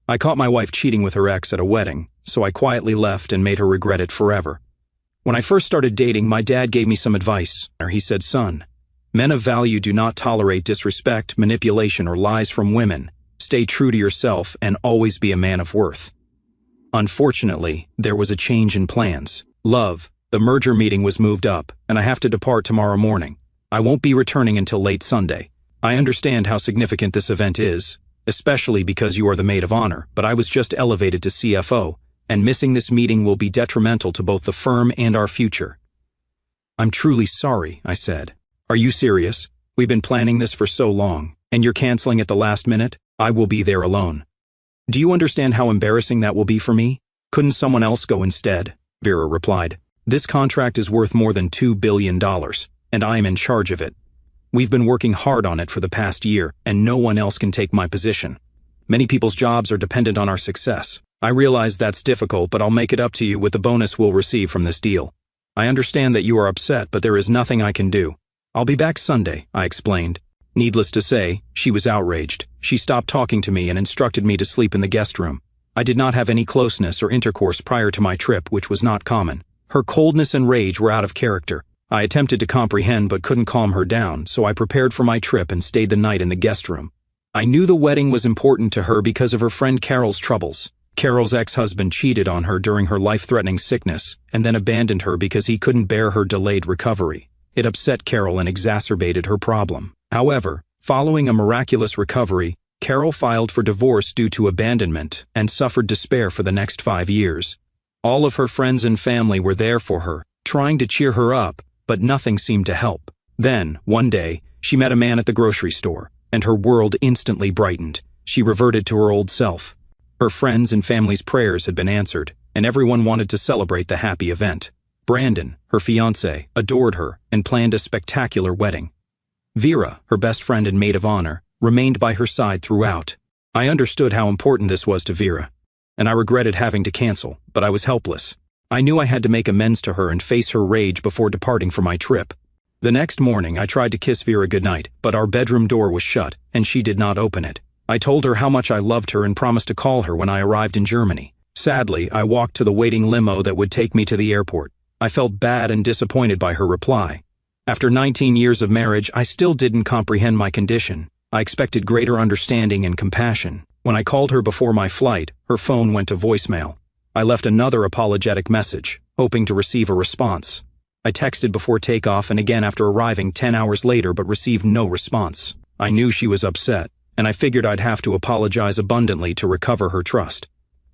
I caught my wife cheating with her ex at a wedding, so I quietly left and made her regret it forever. When I first started dating, my dad gave me some advice. He said, "Son, men of value do not tolerate disrespect, manipulation, or lies from women. Stay true to yourself and always be a man of worth." Unfortunately, there was a change in plans. Love, the merger meeting was moved up, and I have to depart tomorrow morning. I won't be returning until late Sunday. I understand how significant this event is, especially because you are the maid of honor, but I was just elevated to CFO, and missing this meeting will be detrimental to both the firm and our future. "I'm truly sorry," I said. "Are you serious? We've been planning this for so long, and you're canceling at the last minute? I will be there alone." "Do you understand how embarrassing that will be for me? Couldn't someone else go instead?" Vera replied. "This contract is worth more than $2 billion, and I am in charge of it. We've been working hard on it for the past year, and no one else can take my position. Many people's jobs are dependent on our success. I realize that's difficult, but I'll make it up to you with the bonus we'll receive from this deal. I understand that you are upset, but there is nothing I can do. I'll be back Sunday," I explained. Needless to say, she was outraged. She stopped talking to me and instructed me to sleep in the guest room. I did not have any closeness or intercourse prior to my trip, which was not common. Her coldness and rage were out of character. I attempted to comprehend but couldn't calm her down, so I prepared for my trip and stayed the night in the guest room. I knew the wedding was important to her because of her friend Carol's troubles. Carol's ex-husband cheated on her during her life-threatening sickness and then abandoned her because he couldn't bear her delayed recovery. It upset Carol and exacerbated her problem. However, following a miraculous recovery, Carol filed for divorce due to abandonment and suffered despair for the next 5 years. All of her friends and family were there for her, trying to cheer her up, but nothing seemed to help. Then, one day, she met a man at the grocery store, and her world instantly brightened. She reverted to her old self. Her friends and family's prayers had been answered, and everyone wanted to celebrate the happy event. Brandon, her fiancé, adored her and planned a spectacular wedding. Vera, her best friend and maid of honor, remained by her side throughout. I understood how important this was to Vera, and I regretted having to cancel, but I was helpless. I knew I had to make amends to her and face her rage before departing for my trip. The next morning, I tried to kiss Vera goodnight, but our bedroom door was shut, and she did not open it. I told her how much I loved her and promised to call her when I arrived in Germany. Sadly, I walked to the waiting limo that would take me to the airport. I felt bad and disappointed by her reply. After 19 years of marriage, I still didn't comprehend my condition. I expected greater understanding and compassion. When I called her before my flight, her phone went to voicemail. I left another apologetic message, hoping to receive a response. I texted before takeoff and again after arriving 10 hours later but received no response. I knew she was upset, and I figured I'd have to apologize abundantly to recover her trust.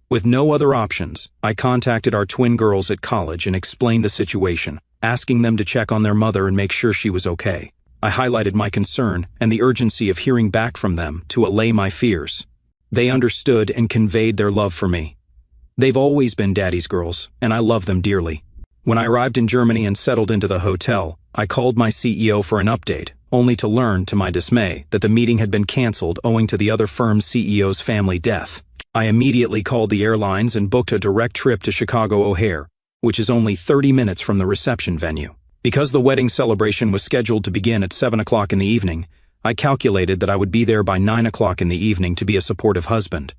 With no other options, I contacted our twin girls at college and explained the situation, asking them to check on their mother and make sure she was okay. I highlighted my concern and the urgency of hearing back from them to allay my fears. They understood and conveyed their love for me. They've always been daddy's girls, and I love them dearly. When I arrived in Germany and settled into the hotel, I called my CEO for an update, only to learn, to my dismay, that the meeting had been canceled owing to the other firm's CEO's family death. I immediately called the airlines and booked a direct trip to Chicago O'Hare, which is only 30 minutes from the reception venue. Because the wedding celebration was scheduled to begin at 7 o'clock in the evening, I calculated that I would be there by 9 o'clock in the evening to be a supportive husband.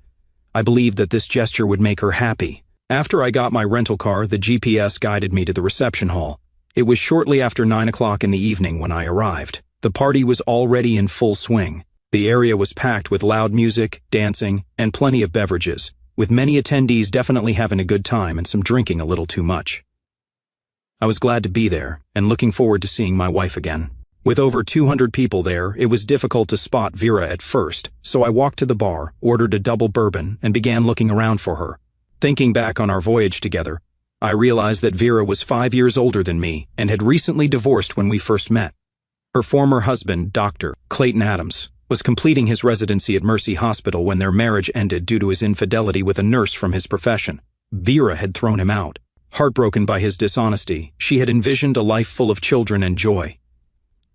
I believed that this gesture would make her happy. After I got my rental car, the GPS guided me to the reception hall. It was shortly after 9 o'clock in the evening when I arrived. The party was already in full swing. The area was packed with loud music, dancing, and plenty of beverages, with many attendees definitely having a good time and some drinking a little too much. I was glad to be there and looking forward to seeing my wife again. With over 200 people there, it was difficult to spot Vera at first, so I walked to the bar, ordered a double bourbon, and began looking around for her. Thinking back on our voyage together, I realized that Vera was 5 years older than me and had recently divorced when we first met. Her former husband, Dr. Clayton Adams, was completing his residency at Mercy Hospital when their marriage ended due to his infidelity with a nurse from his profession. Vera had thrown him out. Heartbroken by his dishonesty, she had envisioned a life full of children and joy.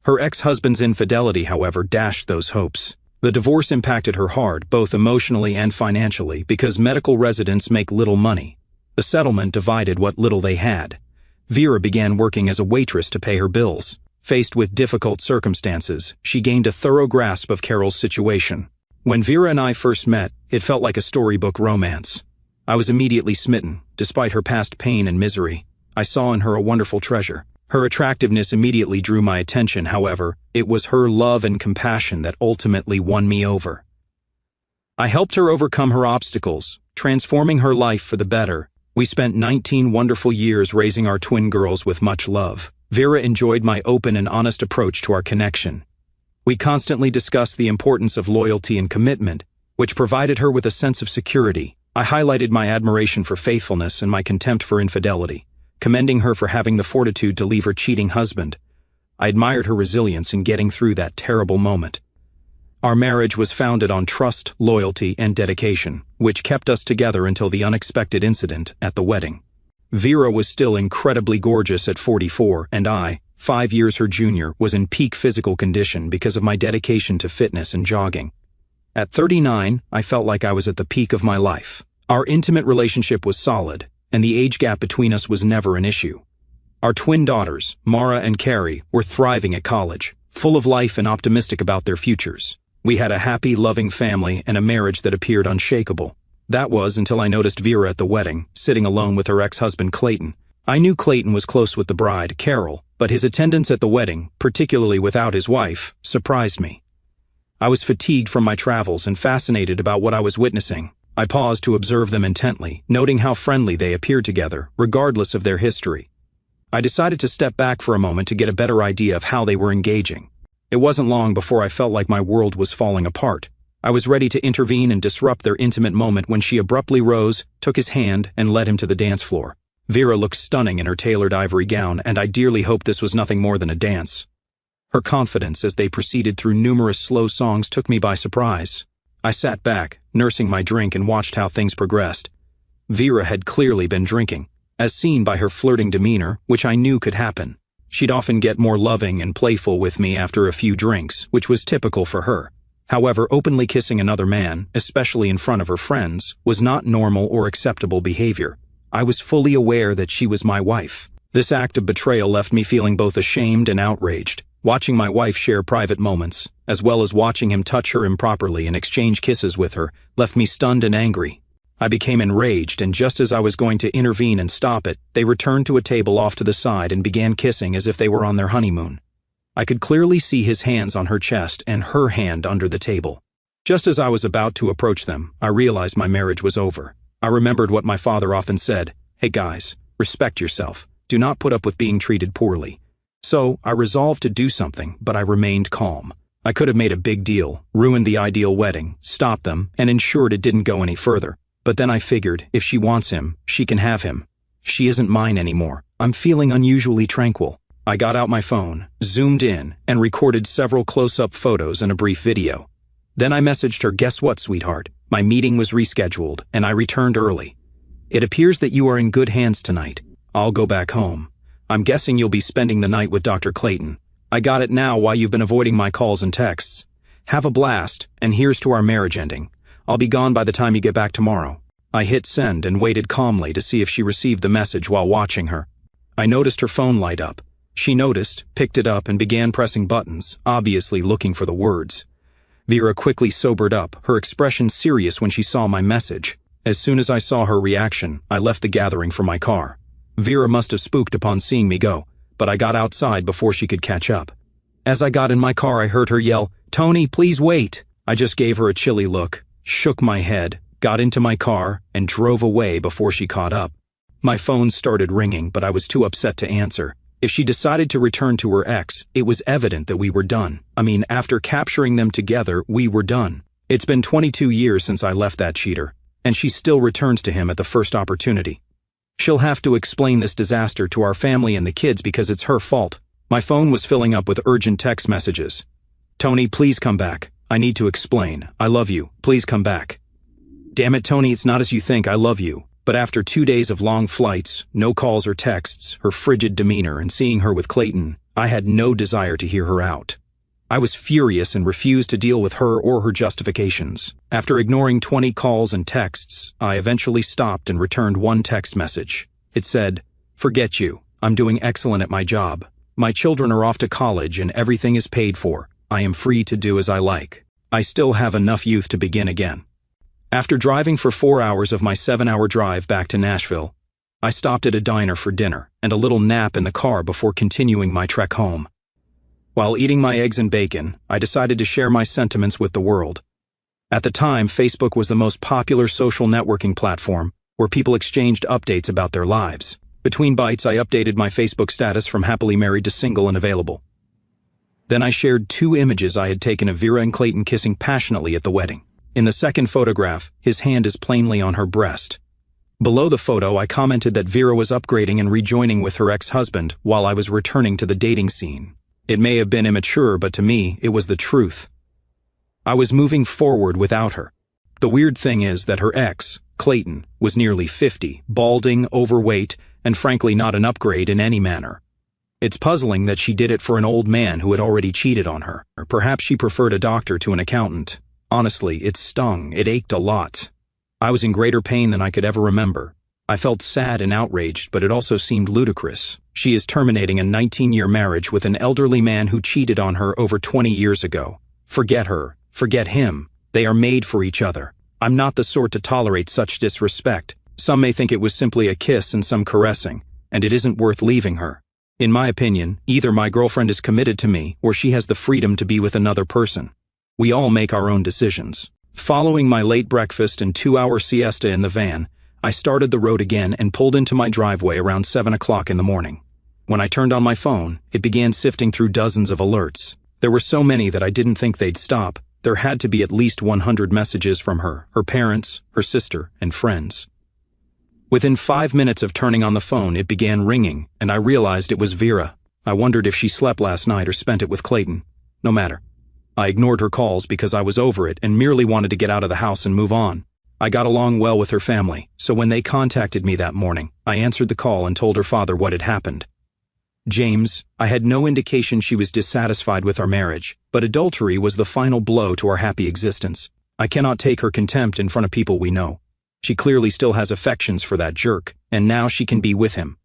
Her ex-husband's infidelity, however, dashed those hopes. The divorce impacted her hard, both emotionally and financially, because medical residents make little money. The settlement divided what little they had. Vera began working as a waitress to pay her bills. Faced with difficult circumstances, she gained a thorough grasp of Carol's situation. When Vera and I first met, it felt like a storybook romance. I was immediately smitten. Despite her past pain and misery, I saw in her a wonderful treasure. Her attractiveness immediately drew my attention, however, it was her love and compassion that ultimately won me over. I helped her overcome her obstacles, transforming her life for the better. We spent 19 wonderful years raising our twin girls with much love. Vera enjoyed my open and honest approach to our connection. We constantly discussed the importance of loyalty and commitment, which provided her with a sense of security. I highlighted my admiration for faithfulness and my contempt for infidelity, commending her for having the fortitude to leave her cheating husband. I admired her resilience in getting through that terrible moment. Our marriage was founded on trust, loyalty, and dedication, which kept us together until the unexpected incident at the wedding. Vera was still incredibly gorgeous at 44, and I, 5 years her junior, was in peak physical condition because of my dedication to fitness and jogging. At 39, I felt like I was at the peak of my life. Our intimate relationship was solid, and the age gap between us was never an issue. Our twin daughters, Mara and Carrie, were thriving at college, full of life and optimistic about their futures. We had a happy, loving family and a marriage that appeared unshakable. That was until I noticed Vera at the wedding, sitting alone with her ex-husband Clayton. I knew Clayton was close with the bride, Carol, but his attendance at the wedding, particularly without his wife, surprised me. I was fatigued from my travels and fascinated about what I was witnessing. I paused to observe them intently, noting how friendly they appeared together, regardless of their history. I decided to step back for a moment to get a better idea of how they were engaging. It wasn't long before I felt like my world was falling apart. I was ready to intervene and disrupt their intimate moment when she abruptly rose, took his hand, and led him to the dance floor. Vera looked stunning in her tailored ivory gown, and I dearly hoped this was nothing more than a dance. Her confidence as they proceeded through numerous slow songs took me by surprise. I sat back, nursing my drink, and watched how things progressed. Vera had clearly been drinking, as seen by her flirting demeanor, which I knew could happen. She'd often get more loving and playful with me after a few drinks, which was typical for her. However, openly kissing another man, especially in front of her friends, was not normal or acceptable behavior. I was fully aware that she was my wife. This act of betrayal left me feeling both ashamed and outraged. Watching my wife share private moments, as well as watching him touch her improperly and exchange kisses with her, left me stunned and angry. I became enraged, and just as I was going to intervene and stop it, they returned to a table off to the side and began kissing as if they were on their honeymoon. I could clearly see his hands on her chest and her hand under the table. Just as I was about to approach them, I realized my marriage was over. I remembered what my father often said, "Hey guys, respect yourself. Do not put up with being treated poorly." So, I resolved to do something, but I remained calm. I could have made a big deal, ruined the ideal wedding, stopped them, and ensured it didn't go any further. But then I figured, if she wants him, she can have him. She isn't mine anymore. I'm feeling unusually tranquil. I got out my phone, zoomed in, and recorded several close-up photos and a brief video. Then I messaged her, "Guess what, sweetheart? My meeting was rescheduled, and I returned early. It appears that you are in good hands tonight. I'll go back home. I'm guessing you'll be spending the night with Dr. Clayton. I got it now why you've been avoiding my calls and texts. Have a blast, and here's to our marriage ending. I'll be gone by the time you get back tomorrow." I hit send and waited calmly to see if she received the message while watching her. I noticed her phone light up. She noticed, picked it up, and began pressing buttons, obviously looking for the words. Vera quickly sobered up, her expression serious when she saw my message. As soon as I saw her reaction, I left the gathering for my car. Vera must have spooked upon seeing me go, but I got outside before she could catch up. As I got in my car, I heard her yell, "Tony, please wait." I just gave her a chilly look, shook my head, got into my car, and drove away before she caught up. My phone started ringing, but I was too upset to answer. If she decided to return to her ex, it was evident that we were done. After capturing them together, we were done. It's been 22 years since I left that cheater, and she still returns to him at the first opportunity. She'll have to explain this disaster to our family and the kids because it's her fault. My phone was filling up with urgent text messages. "Tony, please come back. I need to explain. I love you. Please come back." "Damn it, Tony, it's not as you think. I love you." But after 2 days of long flights, no calls or texts, her frigid demeanor, and seeing her with Clayton, I had no desire to hear her out. I was furious and refused to deal with her or her justifications. After ignoring 20 calls and texts, I eventually stopped and returned one text message. It said, "Forget you. I'm doing excellent at my job. My children are off to college and everything is paid for. I am free to do as I like." I still have enough youth to begin again. After driving for 4 hours of my 7-hour drive back to Nashville, I stopped at a diner for dinner and a little nap in the car before continuing my trek home. While eating my eggs and bacon, I decided to share my sentiments with the world. At the time, Facebook was the most popular social networking platform where people exchanged updates about their lives. Between bites, I updated my Facebook status from happily married to single and available. Then I shared 2 images I had taken of Vera and Clayton kissing passionately at the wedding. In the second photograph, his hand is plainly on her breast. Below the photo, I commented that Vera was upgrading and rejoining with her ex-husband while I was returning to the dating scene. It may have been immature, but to me, it was the truth. I was moving forward without her. The weird thing is that her ex, Clayton, was nearly 50, balding, overweight, and frankly not an upgrade in any manner. It's puzzling that she did it for an old man who had already cheated on her. Or perhaps she preferred a doctor to an accountant. Honestly, it stung, it ached a lot. I was in greater pain than I could ever remember. I felt sad and outraged, but it also seemed ludicrous. She is terminating a 19-year marriage with an elderly man who cheated on her over 20 years ago. Forget her. Forget him. They are made for each other. I'm not the sort to tolerate such disrespect. Some may think it was simply a kiss and some caressing, and it isn't worth leaving her. In my opinion, either my girlfriend is committed to me or she has the freedom to be with another person. We all make our own decisions. Following my late breakfast and 2-hour siesta in the van, I started the road again and pulled into my driveway around 7 o'clock in the morning. When I turned on my phone, it began sifting through dozens of alerts. There were so many that I didn't think they'd stop. There had to be at least 100 messages from her parents, her sister, and friends. Within 5 minutes of turning on the phone, it began ringing, and I realized it was Vera. I wondered if she slept last night or spent it with Clayton. No matter. I ignored her calls because I was over it and merely wanted to get out of the house and move on. I got along well with her family, so when they contacted me that morning, I answered the call and told her father what had happened. James, I had no indication she was dissatisfied with our marriage, but adultery was the final blow to our happy existence. I cannot take her contempt in front of people we know. She clearly still has affections for that jerk, and now she can be with him.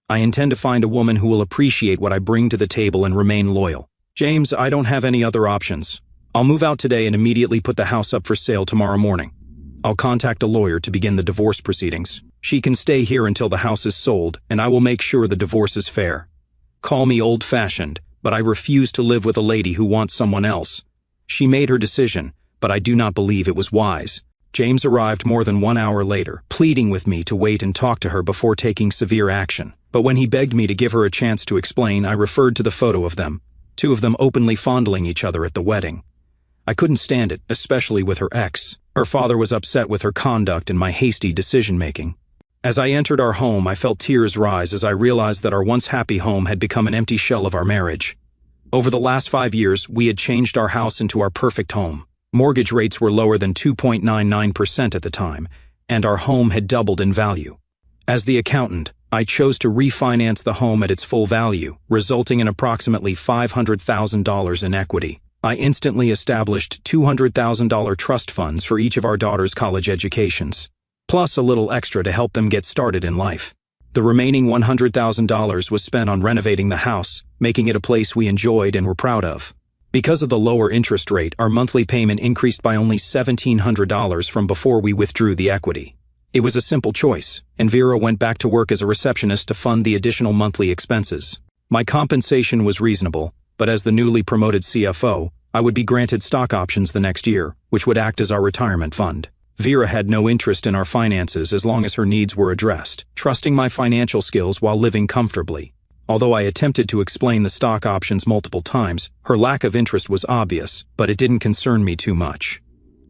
I intend to find a woman who will appreciate what I bring to the table and remain loyal. James, I don't have any other options. I'll move out today and immediately put the house up for sale tomorrow morning. I'll contact a lawyer to begin the divorce proceedings. She can stay here until the house is sold, and I will make sure the divorce is fair. Call me old-fashioned, but I refuse to live with a lady who wants someone else. She made her decision, but I do not believe it was wise. James arrived more than 1 hour later, pleading with me to wait and talk to her before taking severe action. But when he begged me to give her a chance to explain, I referred to the photo of them, 2 of them openly fondling each other at the wedding. I couldn't stand it, especially with her ex. Her father was upset with her conduct and my hasty decision-making. As I entered our home, I felt tears rise as I realized that our once happy home had become an empty shell of our marriage. Over the last 5 years, we had changed our house into our perfect home. Mortgage rates were lower than 2.99% at the time, and our home had doubled in value. As the accountant, I chose to refinance the home at its full value, resulting in approximately $500,000 in equity. I instantly established $200,000 trust funds for each of our daughters' college educations, plus a little extra to help them get started in life. The remaining $100,000 was spent on renovating the house, making it a place we enjoyed and were proud of. Because of the lower interest rate, our monthly payment increased by only $1,700 from before we withdrew the equity. It was a simple choice, and Vera went back to work as a receptionist to fund the additional monthly expenses. My compensation was reasonable, but as the newly promoted CFO, I would be granted stock options the next year, which would act as our retirement fund. Vera had no interest in our finances as long as her needs were addressed, trusting my financial skills while living comfortably. Although I attempted to explain the stock options multiple times, her lack of interest was obvious, but it didn't concern me too much.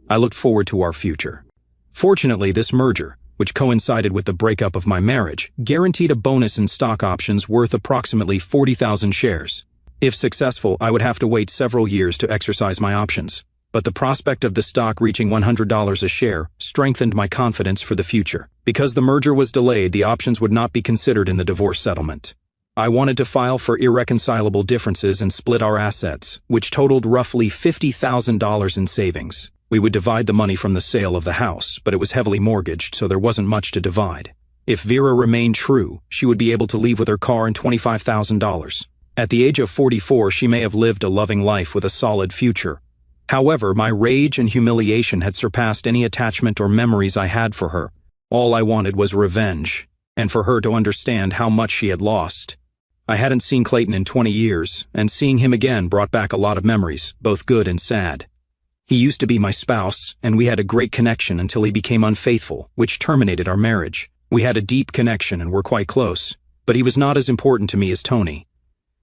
I looked forward to our future. Fortunately, this merger, which coincided with the breakup of my marriage, guaranteed a bonus in stock options worth approximately 40,000 shares. If successful, I would have to wait several years to exercise my options, but the prospect of the stock reaching $100 a share strengthened my confidence for the future. Because the merger was delayed, the options would not be considered in the divorce settlement. I wanted to file for irreconcilable differences and split our assets, which totaled roughly $50,000 in savings. We would divide the money from the sale of the house, but it was heavily mortgaged, so there wasn't much to divide. If Vera remained true, she would be able to leave with her car and $25,000. At the age of 44, she may have lived a loving life with a solid future. However, my rage and humiliation had surpassed any attachment or memories I had for her. All I wanted was revenge, and for her to understand how much she had lost. I hadn't seen Clayton in 20 years, and seeing him again brought back a lot of memories, both good and sad. He used to be my spouse, and we had a great connection until he became unfaithful, which terminated our marriage. We had a deep connection and were quite close, but he was not as important to me as Tony.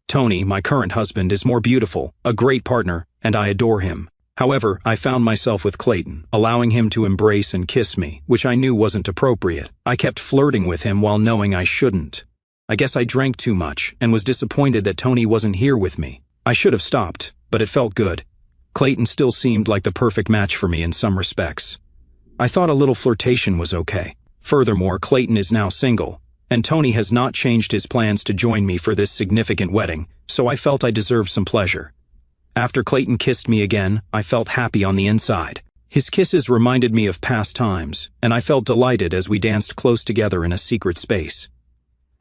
Tony, my current husband, is more beautiful, a great partner, and I adore him. However, I found myself with Clayton, allowing him to embrace and kiss me, which I knew wasn't appropriate. I kept flirting with him while knowing I shouldn't. I guess I drank too much and was disappointed that Tony wasn't here with me. I should have stopped, but it felt good. Clayton still seemed like the perfect match for me in some respects. I thought a little flirtation was okay. Furthermore, Clayton is now single, and Tony has not changed his plans to join me for this significant wedding, so I felt I deserved some pleasure. After Clayton kissed me again, I felt happy on the inside. His kisses reminded me of past times, and I felt delighted as we danced close together in a secret space.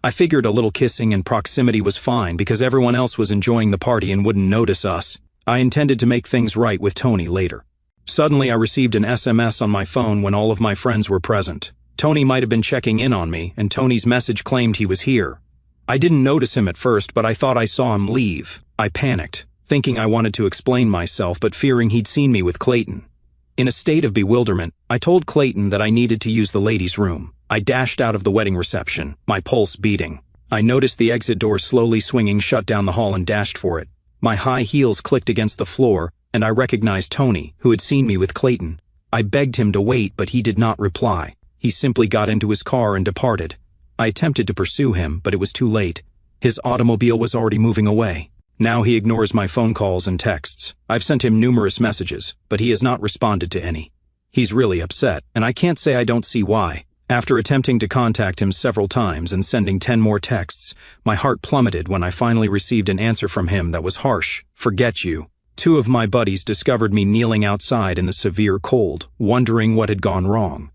I figured a little kissing and proximity was fine because everyone else was enjoying the party and wouldn't notice us. I intended to make things right with Tony later. Suddenly, I received an SMS on my phone when all of my friends were present. Tony might have been checking in on me, and Tony's message claimed he was here. I didn't notice him at first, but I thought I saw him leave. I panicked, thinking I wanted to explain myself, but fearing he'd seen me with Clayton. In a state of bewilderment, I told Clayton that I needed to use the ladies' room. I dashed out of the wedding reception, my pulse beating. I noticed the exit door slowly swinging shut down the hall and dashed for it. My high heels clicked against the floor, and I recognized Tony, who had seen me with Clayton. I begged him to wait, but he did not reply. He simply got into his car and departed. I attempted to pursue him, but it was too late. His automobile was already moving away. Now he ignores my phone calls and texts. I've sent him numerous messages, but he has not responded to any. He's really upset, and I can't say I don't see why. After attempting to contact him several times and sending 10 more texts, my heart plummeted when I finally received an answer from him that was harsh. Forget you. 2 of my buddies discovered me kneeling outside in the severe cold, wondering what had gone wrong.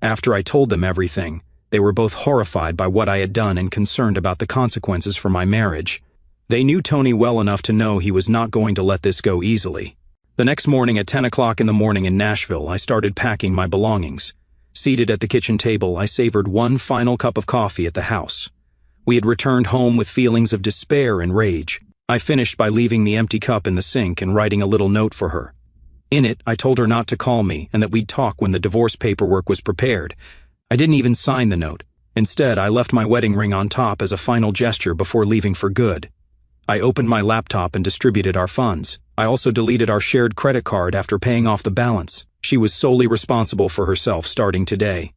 After I told them everything, they were both horrified by what I had done and concerned about the consequences for my marriage. They knew Tony well enough to know he was not going to let this go easily. The next morning at 10 o'clock in the morning in Nashville, I started packing my belongings. Seated at the kitchen table, I savored one final cup of coffee at the house. We had returned home with feelings of despair and rage. I finished by leaving the empty cup in the sink and writing a little note for her. In it, I told her not to call me and that we'd talk when the divorce paperwork was prepared. I didn't even sign the note. Instead, I left my wedding ring on top as a final gesture before leaving for good. I opened my laptop and distributed our funds. I also deleted our shared credit card after paying off the balance. She was solely responsible for herself starting today.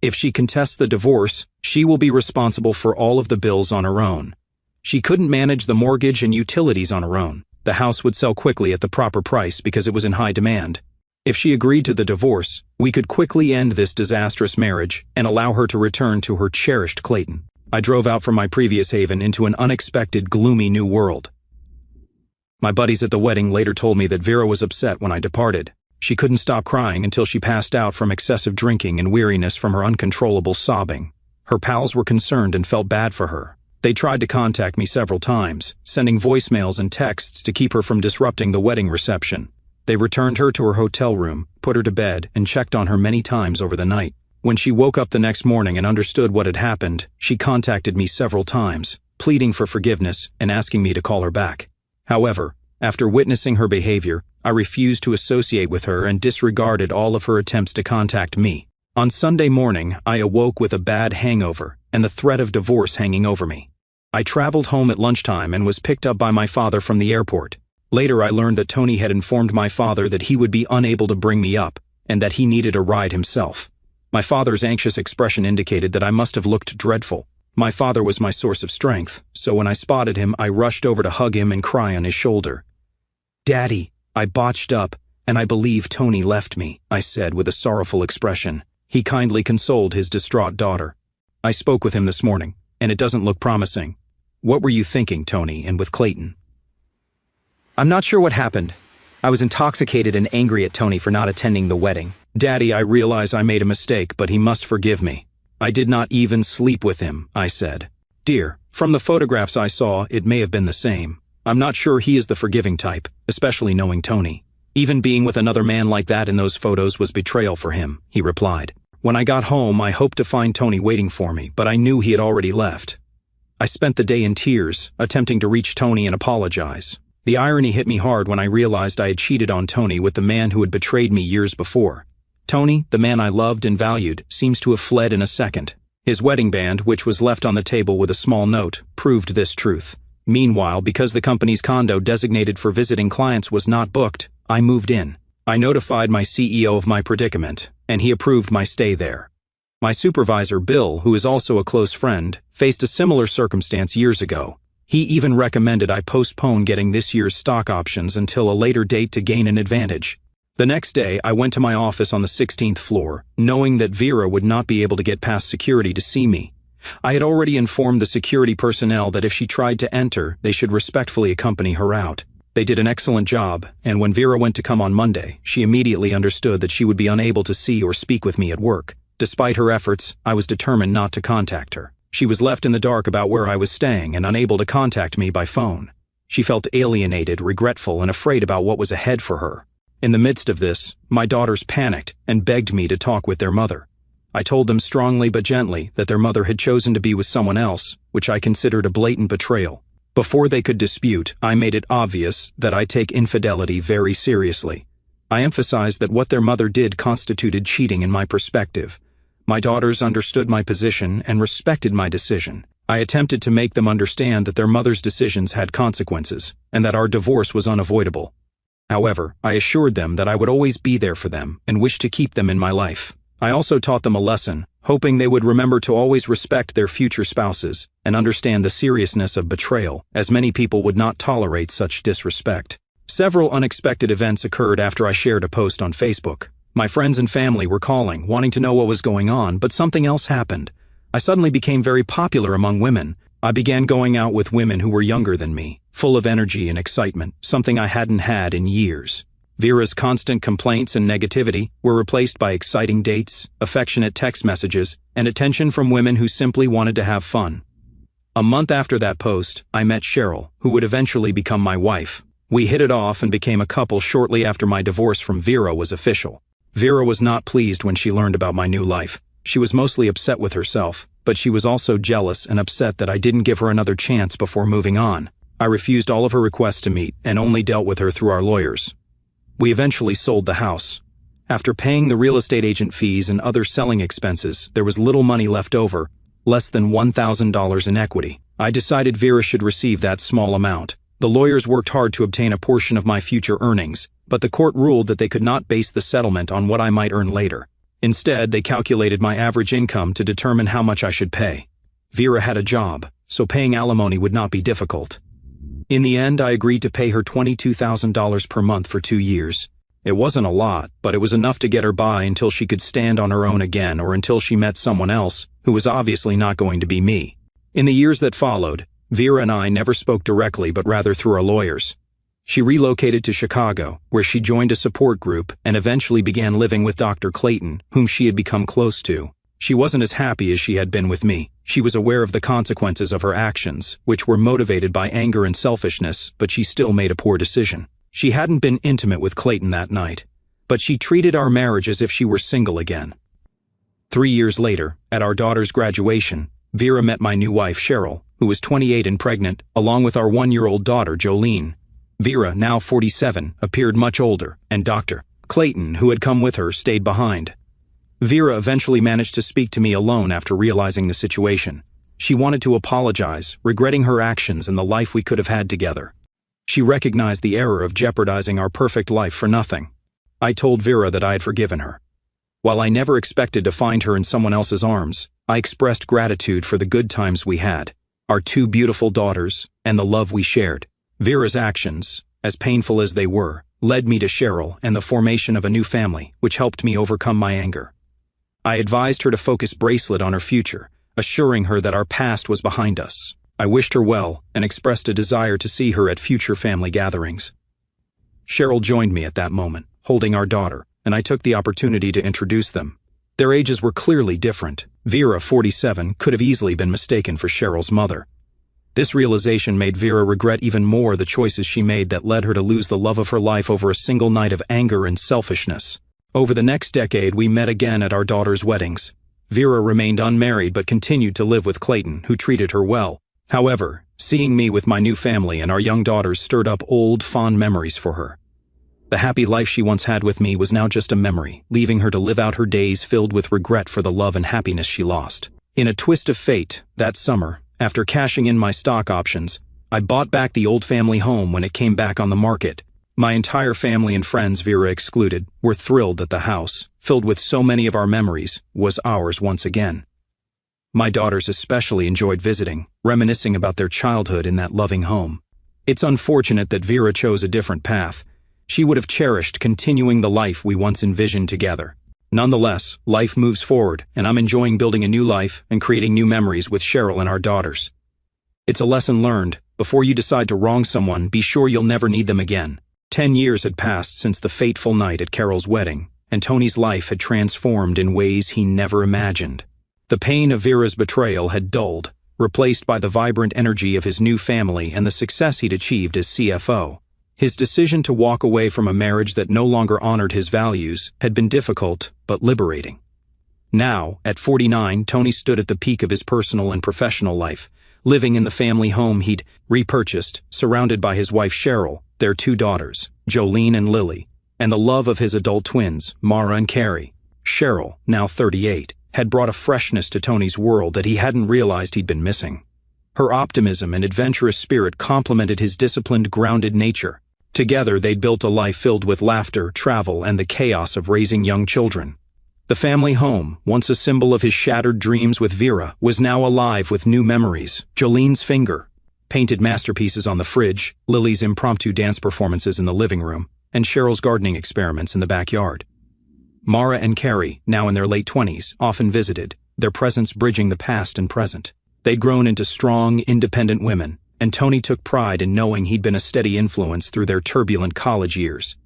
If she contests the divorce, she will be responsible for all of the bills on her own. She couldn't manage the mortgage and utilities on her own. The house would sell quickly at the proper price because it was in high demand. If she agreed to the divorce, we could quickly end this disastrous marriage and allow her to return to her cherished Clayton. I drove out from my previous haven into an unexpected, gloomy new world. My buddies at the wedding later told me that Vera was upset when I departed. She couldn't stop crying until she passed out from excessive drinking and weariness from her uncontrollable sobbing. Her pals were concerned and felt bad for her. They tried to contact me several times, sending voicemails and texts to keep her from disrupting the wedding reception. They returned her to her hotel room, put her to bed, and checked on her many times over the night. When she woke up the next morning and understood what had happened, she contacted me several times, pleading for forgiveness and asking me to call her back. However, after witnessing her behavior, I refused to associate with her and disregarded all of her attempts to contact me. On Sunday morning, I awoke with a bad hangover and the threat of divorce hanging over me. I traveled home at lunchtime and was picked up by my father from the airport. Later, I learned that Tony had informed my father that he would be unable to bring me up and that he needed a ride himself. My father's anxious expression indicated that I must have looked dreadful. My father was my source of strength, so when I spotted him, I rushed over to hug him and cry on his shoulder. "Daddy, I botched up, and I believe Tony left me," I said with a sorrowful expression. He kindly consoled his distraught daughter. "I spoke with him this morning, and it doesn't look promising. What were you thinking, Tony, and with Clayton?" "I'm not sure what happened. I was intoxicated and angry at Tony for not attending the wedding." "Daddy, I realize I made a mistake, but he must forgive me. I did not even sleep with him," I said. "Dear, from the photographs I saw, it may have been the same. I'm not sure he is the forgiving type, especially knowing Tony. Even being with another man like that in those photos was betrayal for him, he replied. When I got home, I hoped to find Tony waiting for me, but I knew he had already left. I spent the day in tears, attempting to reach Tony and apologize. The irony hit me hard when I realized I had cheated on Tony with the man who had betrayed me years before. Tony, the man I loved and valued, seems to have fled in a second. His wedding band, which was left on the table with a small note, proved this truth. Meanwhile, because the company's condo designated for visiting clients was not booked, I moved in. I notified my CEO of my predicament, and he approved my stay there. My supervisor, Bill, who is also a close friend, faced a similar circumstance years ago. He even recommended I postpone getting this year's stock options until a later date to gain an advantage. The next day, I went to my office on the 16th floor, knowing that Vera would not be able to get past security to see me. I had already informed the security personnel that if she tried to enter, they should respectfully accompany her out. They did an excellent job, and when Vera went to come on Monday, she immediately understood that she would be unable to see or speak with me at work. Despite her efforts, I was determined not to contact her. She was left in the dark about where I was staying and unable to contact me by phone. She felt alienated, regretful, and afraid about what was ahead for her. In the midst of this, my daughters panicked and begged me to talk with their mother. I told them strongly but gently that their mother had chosen to be with someone else, which I considered a blatant betrayal. Before they could dispute, I made it obvious that I take infidelity very seriously. I emphasized that what their mother did constituted cheating in my perspective. My daughters understood my position and respected my decision. I attempted to make them understand that their mother's decisions had consequences, and that our divorce was unavoidable. However, I assured them that I would always be there for them and wished to keep them in my life. I also taught them a lesson, hoping they would remember to always respect their future spouses and understand the seriousness of betrayal, as many people would not tolerate such disrespect. Several unexpected events occurred after I shared a post on Facebook. My friends and family were calling, wanting to know what was going on, but something else happened. I suddenly became very popular among women. I began going out with women who were younger than me, full of energy and excitement, something I hadn't had in years. Vera's constant complaints and negativity were replaced by exciting dates, affectionate text messages, and attention from women who simply wanted to have fun. A month after that post, I met Cheryl, who would eventually become my wife. We hit it off and became a couple shortly after my divorce from Vera was official. Vera was not pleased when she learned about my new life. She was mostly upset with herself, but she was also jealous and upset that I didn't give her another chance before moving on. I refused all of her requests to meet and only dealt with her through our lawyers. We eventually sold the house. After paying the real estate agent fees and other selling expenses, there was little money left over, less than $1,000 in equity. I decided Vera should receive that small amount. The lawyers worked hard to obtain a portion of my future earnings, but the court ruled that they could not base the settlement on what I might earn later. Instead, they calculated my average income to determine how much I should pay. Vera had a job, so paying alimony would not be difficult. In the end, I agreed to pay her $22,000 per month for 2 years. It wasn't a lot, but it was enough to get her by until she could stand on her own again or until she met someone else, who was obviously not going to be me. In the years that followed, Vera and I never spoke directly but rather through our lawyers. She relocated to Chicago, where she joined a support group and eventually began living with Dr. Clayton, whom she had become close to. She wasn't as happy as she had been with me. She was aware of the consequences of her actions, which were motivated by anger and selfishness, but she still made a poor decision. She hadn't been intimate with Clayton that night, but she treated our marriage as if she were single again. 3 years later, at our daughter's graduation, Vera met my new wife, Cheryl, who was 28 and pregnant, along with our 1-year-old daughter, Jolene. Vera, now 47, appeared much older, and Dr. Clayton, who had come with her, stayed behind. Vera eventually managed to speak to me alone after realizing the situation. She wanted to apologize, regretting her actions and the life we could have had together. She recognized the error of jeopardizing our perfect life for nothing. I told Vera that I had forgiven her. While I never expected to find her in someone else's arms, I expressed gratitude for the good times we had, our 2 beautiful daughters, and the love we shared. Vera's actions, as painful as they were, led me to Cheryl and the formation of a new family, which helped me overcome my anger. I advised her to focus Bracelet on her future, assuring her that our past was behind us. I wished her well and expressed a desire to see her at future family gatherings. Cheryl joined me at that moment, holding our daughter, and I took the opportunity to introduce them. Their ages were clearly different. Vera, 47, could have easily been mistaken for Cheryl's mother. This realization made Vera regret even more the choices she made that led her to lose the love of her life over a single night of anger and selfishness. Over the next decade, we met again at our daughter's weddings. Vera remained unmarried but continued to live with Clayton, who treated her well. However, seeing me with my new family and our young daughters stirred up old, fond memories for her. The happy life she once had with me was now just a memory, leaving her to live out her days filled with regret for the love and happiness she lost. In a twist of fate, that summer, after cashing in my stock options, I bought back the old family home when it came back on the market. My entire family and friends, Vera excluded, were thrilled that the house, filled with so many of our memories, was ours once again. My daughters especially enjoyed visiting, reminiscing about their childhood in that loving home. It's unfortunate that Vera chose a different path. She would have cherished continuing the life we once envisioned together. Nonetheless, life moves forward, and I'm enjoying building a new life and creating new memories with Cheryl and our daughters. It's a lesson learned. Before you decide to wrong someone, be sure you'll never need them again. 10 years had passed since the fateful night at Carol's wedding, and Tony's life had transformed in ways he never imagined. The pain of Vera's betrayal had dulled, replaced by the vibrant energy of his new family and the success he'd achieved as CFO. His decision to walk away from a marriage that no longer honored his values had been difficult but liberating. Now, at 49, Tony stood at the peak of his personal and professional life, living in the family home he'd repurchased, surrounded by his wife Cheryl, their 2 daughters, Jolene and Lily, and the love of his adult twins, Mara and Carrie. Cheryl, now 38, had brought a freshness to Tony's world that he hadn't realized he'd been missing. Her optimism and adventurous spirit complemented his disciplined, grounded nature. Together, they'd built a life filled with laughter, travel, and the chaos of raising young children. The family home, once a symbol of his shattered dreams with Vera, was now alive with new memories. Jolene's finger, painted masterpieces on the fridge, Lily's impromptu dance performances in the living room, and Cheryl's gardening experiments in the backyard. Mara and Carrie, now in their late 20s, often visited, their presence bridging the past and present. They'd grown into strong, independent women, and Tony took pride in knowing he'd been a steady influence through their turbulent college years.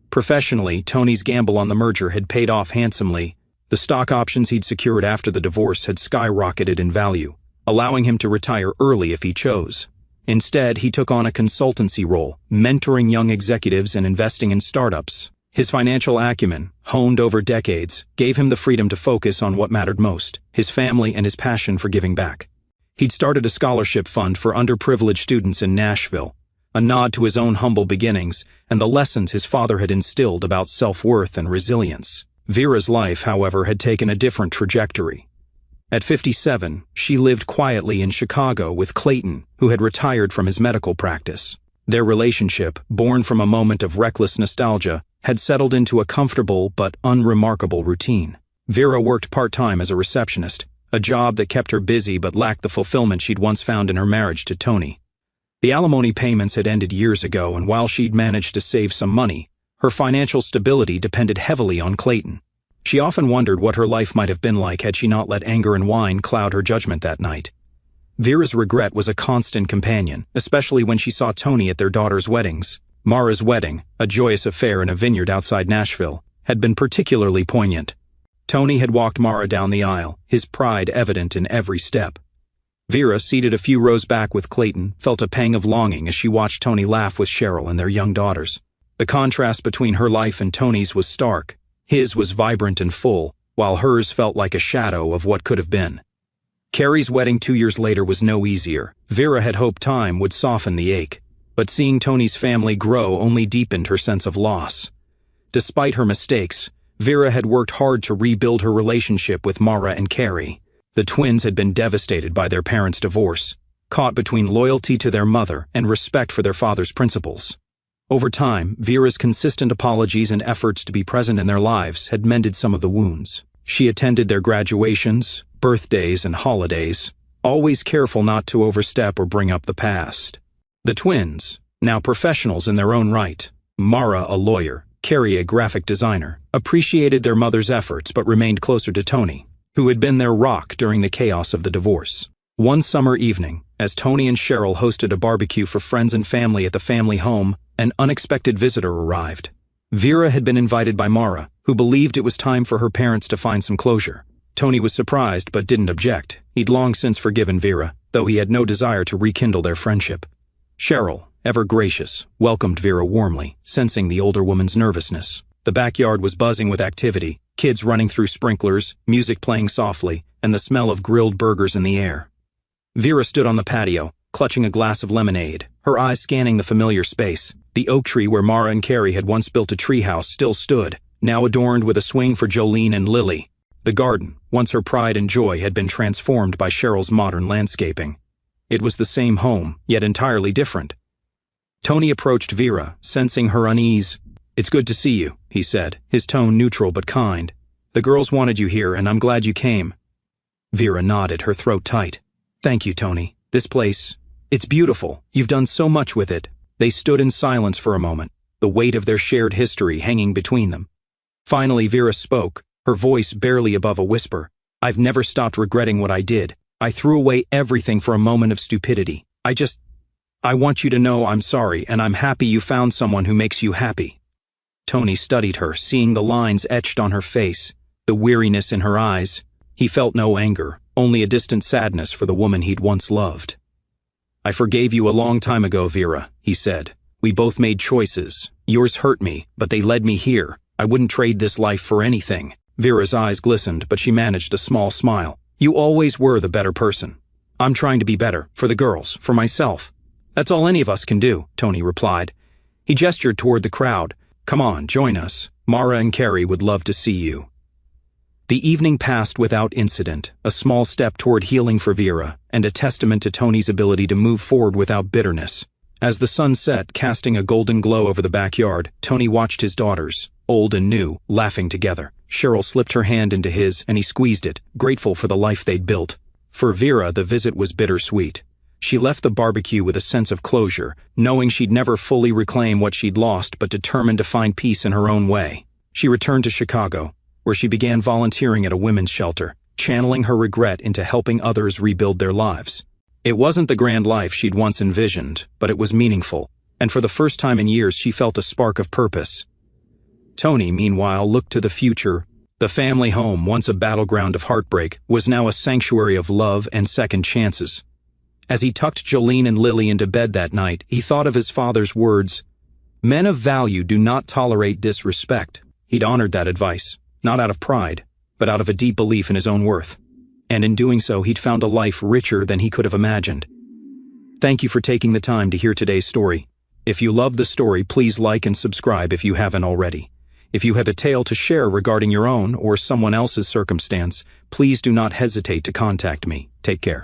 Professionally, Tony's gamble on the merger had paid off handsomely. The stock options he'd secured after the divorce had skyrocketed in value, allowing him to retire early if he chose. Instead, he took on a consultancy role, mentoring young executives and investing in startups. His financial acumen, honed over decades, gave him the freedom to focus on what mattered most, his family and his passion for giving back. He'd started a scholarship fund for underprivileged students in Nashville, a nod to his own humble beginnings and the lessons his father had instilled about self-worth and resilience. Vera's life, however, had taken a different trajectory. At 57, she lived quietly in Chicago with Clayton, who had retired from his medical practice. Their relationship, born from a moment of reckless nostalgia, had settled into a comfortable but unremarkable routine. Vera worked part-time as a receptionist, a job that kept her busy but lacked the fulfillment she'd once found in her marriage to Tony. The alimony payments had ended years ago, and while she'd managed to save some money, her financial stability depended heavily on Clayton. She often wondered what her life might have been like had she not let anger and wine cloud her judgment that night. Vera's regret was a constant companion, especially when she saw Tony at their daughters' weddings. Mara's wedding, a joyous affair in a vineyard outside Nashville, had been particularly poignant. Tony had walked Mara down the aisle, his pride evident in every step. Vera, seated a few rows back with Clayton, felt a pang of longing as she watched Tony laugh with Cheryl and their young daughters. The contrast between her life and Tony's was stark. His was vibrant and full, while hers felt like a shadow of what could have been. Carrie's wedding 2 years later was no easier. Vera had hoped time would soften the ache, but seeing Tony's family grow only deepened her sense of loss. Despite her mistakes, Vera had worked hard to rebuild her relationship with Mara and Carrie. The twins had been devastated by their parents' divorce, caught between loyalty to their mother and respect for their father's principles. Over time, Vera's consistent apologies and efforts to be present in their lives had mended some of the wounds. She attended their graduations, birthdays, and holidays, always careful not to overstep or bring up the past. The twins, now professionals in their own right, Mara a lawyer, Carrie a graphic designer, appreciated their mother's efforts but remained closer to Tony, who had been their rock during the chaos of the divorce. One summer evening, as Tony and Cheryl hosted a barbecue for friends and family at the family home, an unexpected visitor arrived. Vera had been invited by Mara, who believed it was time for her parents to find some closure. Tony was surprised but didn't object. He'd long since forgiven Vera, though he had no desire to rekindle their friendship. Cheryl, ever gracious, welcomed Vera warmly, sensing the older woman's nervousness. The backyard was buzzing with activity, kids running through sprinklers, music playing softly, and the smell of grilled burgers in the air. Vera stood on the patio, clutching a glass of lemonade, her eyes scanning the familiar space. The oak tree where Mara and Carrie had once built a treehouse still stood, now adorned with a swing for Jolene and Lily. The garden, once her pride and joy, had been transformed by Cheryl's modern landscaping. It was the same home, yet entirely different. Tony approached Vera, sensing her unease. "It's good to see you," he said, his tone neutral but kind. "The girls wanted you here, and I'm glad you came." Vera nodded, her throat tight. "Thank you, Tony. This place, it's beautiful. You've done so much with it." They stood in silence for a moment, the weight of their shared history hanging between them. Finally, Vera spoke, her voice barely above a whisper. "I've never stopped regretting what I did. I threw away everything for a moment of stupidity. I want you to know I'm sorry, and I'm happy you found someone who makes you happy." Tony studied her, seeing the lines etched on her face, the weariness in her eyes. He felt no anger, only a distant sadness for the woman he'd once loved. "I forgave you a long time ago, Vera," he said. "We both made choices. Yours hurt me, but they led me here. I wouldn't trade this life for anything." Vera's eyes glistened, but she managed a small smile. "You always were the better person. I'm trying to be better, for the girls, for myself. That's all any of us can do," Tony replied. He gestured toward the crowd. "Come on, join us. Mara and Carrie would love to see you." The evening passed without incident, a small step toward healing for Vera, and a testament to Tony's ability to move forward without bitterness. As the sun set, casting a golden glow over the backyard, Tony watched his daughters, old and new, laughing together. Cheryl slipped her hand into his, and he squeezed it, grateful for the life they'd built. For Vera, the visit was bittersweet. She left the barbecue with a sense of closure, knowing she'd never fully reclaim what she'd lost but determined to find peace in her own way. She returned to Chicago, where she began volunteering at a women's shelter, channeling her regret into helping others rebuild their lives. It wasn't the grand life she'd once envisioned, but it was meaningful, and for the first time in years she felt a spark of purpose. Tony, meanwhile, looked to the future. The family home, once a battleground of heartbreak, was now a sanctuary of love and second chances. As he tucked Jolene and Lily into bed that night, he thought of his father's words, "Men of value do not tolerate disrespect." He'd honored that advice, not out of pride, but out of a deep belief in his own worth. And in doing so, he'd found a life richer than he could have imagined. Thank you for taking the time to hear today's story. If you love the story, please like and subscribe if you haven't already. If you have a tale to share regarding your own or someone else's circumstance, please do not hesitate to contact me. Take care.